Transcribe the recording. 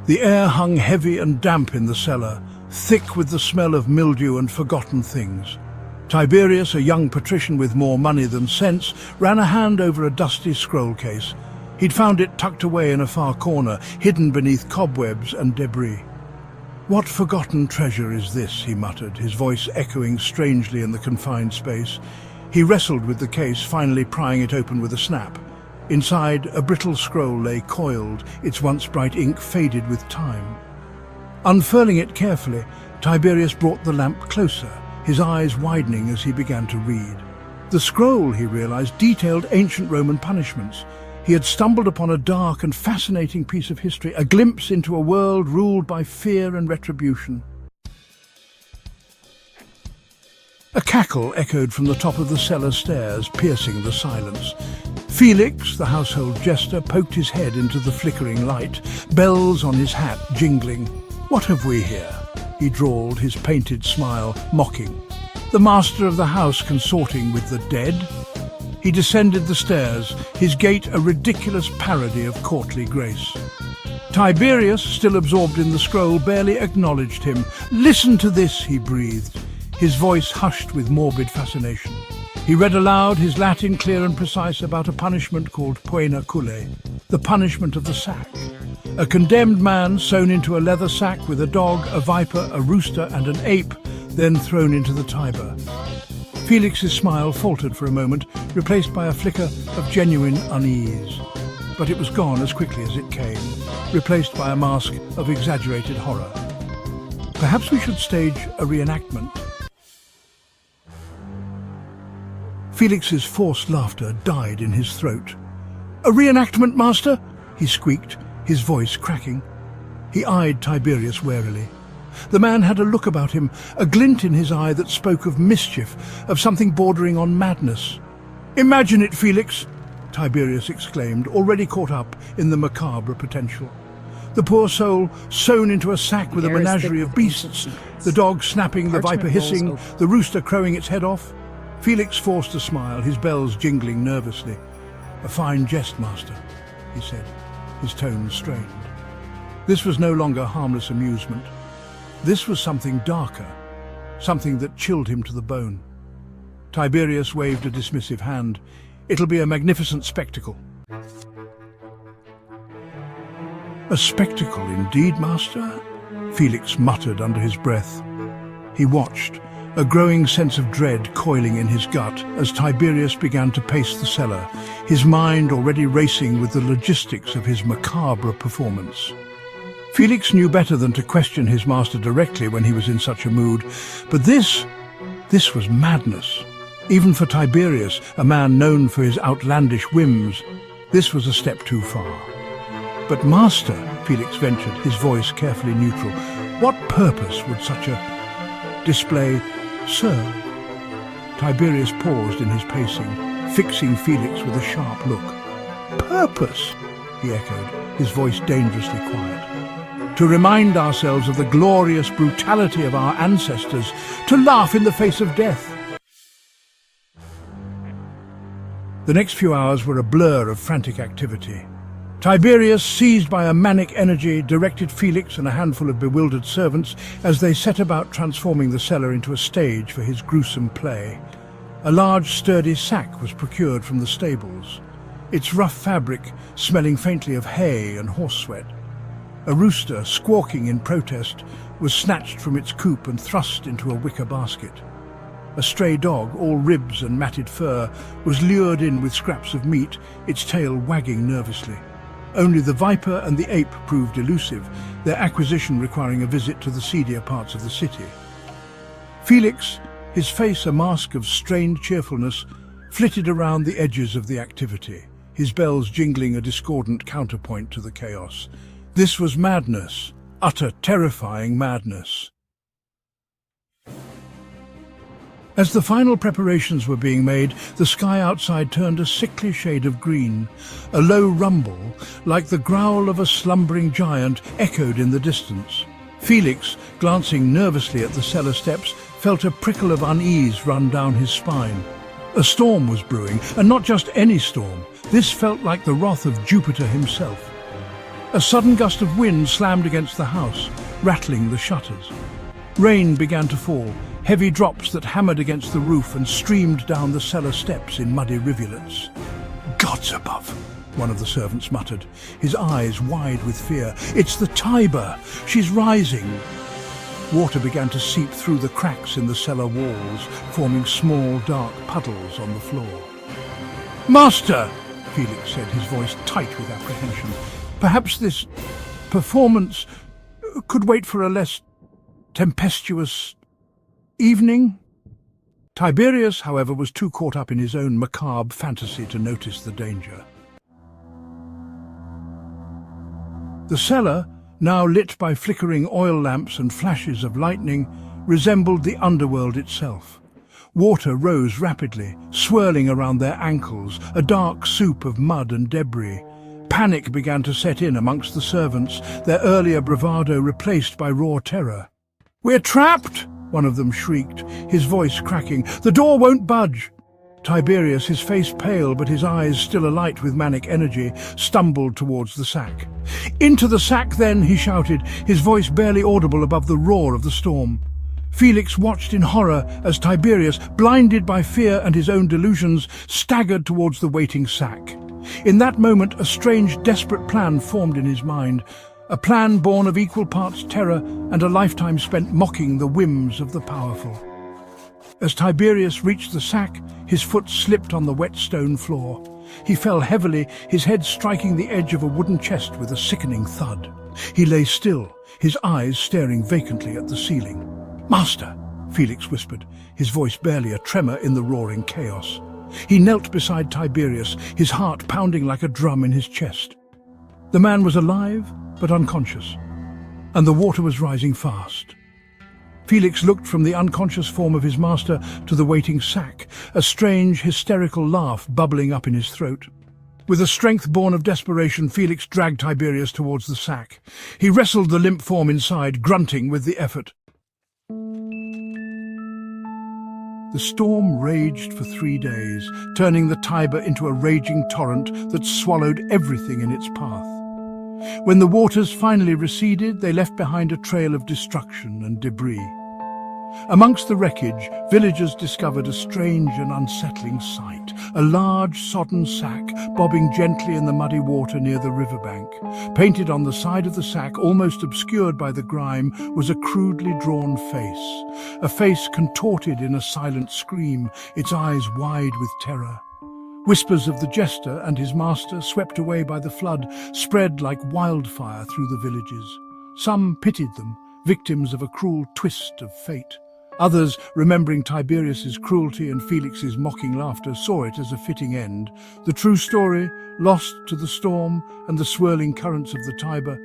The air hung heavy and damp in the cellar, thick with the smell of mildew and forgotten things. Tiberius, a young patrician with more money than sense, ran a hand over a dusty scroll case. He'd found it tucked away in a far corner, hidden beneath cobwebs and debris. "What forgotten treasure is this?" he muttered, his voice echoing strangely in the confined space. He wrestled with the case, finally prying it open with a snap. Inside, a brittle scroll lay coiled, its once bright ink faded with time. Unfurling it carefully, Tiberius brought the lamp closer, his eyes widening as he began to read. The scroll, he realized, detailed ancient Roman punishments. He had stumbled upon a dark and fascinating piece of history, a glimpse into a world ruled by fear and retribution. A cackle echoed from the top of the cellar stairs, piercing the silence. Felix, the household jester, poked his head into the flickering light, bells on his hat jingling. "What have we here?" he drawled, his painted smile mocking. "The master of the house consorting with the dead?" He descended the stairs, his gait a ridiculous parody of courtly grace. Tiberius, still absorbed in the scroll, barely acknowledged him. "Listen to this," he breathed, his voice hushed with morbid fascination. He read aloud, his Latin clear and precise, about a punishment called Poena Cullei, the punishment of the sack. A condemned man sewn into a leather sack with a dog, a viper, a rooster and an ape, then thrown into the Tiber. Felix's smile faltered for a moment, replaced by a flicker of genuine unease. But it was gone as quickly as it came, replaced by a mask of exaggerated horror. Perhaps we should stage a reenactment. Felix's forced laughter died in his throat. "A reenactment, master?" he squeaked, his voice cracking. He eyed Tiberius warily. The man had a look about him, a glint in his eye that spoke of mischief, of something bordering on madness. "Imagine it, Felix!" Tiberius exclaimed, already caught up in the macabre potential. The poor soul sewn into a sack with a menagerie of beasts, the dog snapping, the viper hissing, the rooster crowing its head off. Felix forced a smile, his bells jingling nervously. "A fine jest, master," he said, his tone strained. This was no longer harmless amusement. This was something darker, something that chilled him to the bone. Tiberius waved a dismissive hand. "It'll be a magnificent spectacle." "A spectacle indeed, master?" Felix muttered under his breath. He watched, a growing sense of dread coiling in his gut as Tiberius began to pace the cellar, his mind already racing with the logistics of his macabre performance. Felix knew better than to question his master directly when he was in such a mood, but this was madness. Even for Tiberius, a man known for his outlandish whims, this was a step too far. "But master," Felix ventured, his voice carefully neutral, "what purpose would such a display serve?" Tiberius paused in his pacing, fixing Felix with a sharp look. "Purpose?" he echoed, his voice dangerously quiet. "To remind ourselves of the glorious brutality of our ancestors, to laugh in the face of death." The next few hours were a blur of frantic activity. Tiberius, seized by a manic energy, directed Felix and a handful of bewildered servants as they set about transforming the cellar into a stage for his gruesome play. A large, sturdy sack was procured from the stables, its rough fabric smelling faintly of hay and horse sweat. A rooster, squawking in protest, was snatched from its coop and thrust into a wicker basket. A stray dog, all ribs and matted fur, was lured in with scraps of meat, its tail wagging nervously. Only the viper and the ape proved elusive, their acquisition requiring a visit to the seedier parts of the city. Felix, his face a mask of strained cheerfulness, flitted around the edges of the activity, his bells jingling a discordant counterpoint to the chaos. This was madness, utter, terrifying madness. As the final preparations were being made, the sky outside turned a sickly shade of green. A low rumble, like the growl of a slumbering giant, echoed in the distance. Felix, glancing nervously at the cellar steps, felt a prickle of unease run down his spine. A storm was brewing, and not just any storm. This felt like the wrath of Jupiter himself. A sudden gust of wind slammed against the house, rattling the shutters. Rain began to fall, heavy drops that hammered against the roof and streamed down the cellar steps in muddy rivulets. "Gods above," one of the servants muttered, his eyes wide with fear. "It's the Tiber! She's rising!" Water began to seep through the cracks in the cellar walls, forming small, dark puddles on the floor. "Master!" Felix said, his voice tight with apprehension. "Perhaps this performance could wait for a less tempestuous evening?" Tiberius, however, was too caught up in his own macabre fantasy to notice the danger. The cellar, now lit by flickering oil lamps and flashes of lightning, resembled the underworld itself. Water rose rapidly, swirling around their ankles, a dark soup of mud and debris. Panic began to set in amongst the servants, their earlier bravado replaced by raw terror. "We're trapped!" one of them shrieked, his voice cracking. "The door won't budge!" Tiberius, his face pale but his eyes still alight with manic energy, stumbled towards the sack. "Into the sack, then!" he shouted, his voice barely audible above the roar of the storm. Felix watched in horror as Tiberius, blinded by fear and his own delusions, staggered towards the waiting sack. In that moment, a strange, desperate plan formed in his mind, a plan born of equal parts terror and a lifetime spent mocking the whims of the powerful. As Tiberius reached the sack, his foot slipped on the wet stone floor. He fell heavily, his head striking the edge of a wooden chest with a sickening thud. He lay still, his eyes staring vacantly at the ceiling. "Master!" Felix whispered, his voice barely a tremor in the roaring chaos. He knelt beside Tiberius, his heart pounding like a drum in his chest. The man was alive, but unconscious, and the water was rising fast. Felix looked from the unconscious form of his master to the waiting sack, a strange, hysterical laugh bubbling up in his throat. With a strength born of desperation, Felix dragged Tiberius towards the sack. He wrestled the limp form inside, grunting with the effort. The storm raged for 3 days, turning the Tiber into a raging torrent that swallowed everything in its path. When the waters finally receded, they left behind a trail of destruction and debris. Amongst the wreckage, villagers discovered a strange and unsettling sight, a large sodden sack bobbing gently in the muddy water near the riverbank. Painted on the side of the sack, almost obscured by the grime, was a crudely drawn face, a face contorted in a silent scream, its eyes wide with terror. Whispers of the Jester and his master, swept away by the flood, spread like wildfire through the villages. Some pitied them, victims of a cruel twist of fate. Others, remembering Tiberius's cruelty and Felix's mocking laughter, saw it as a fitting end. The true story, lost to the storm and the swirling currents of the Tiber,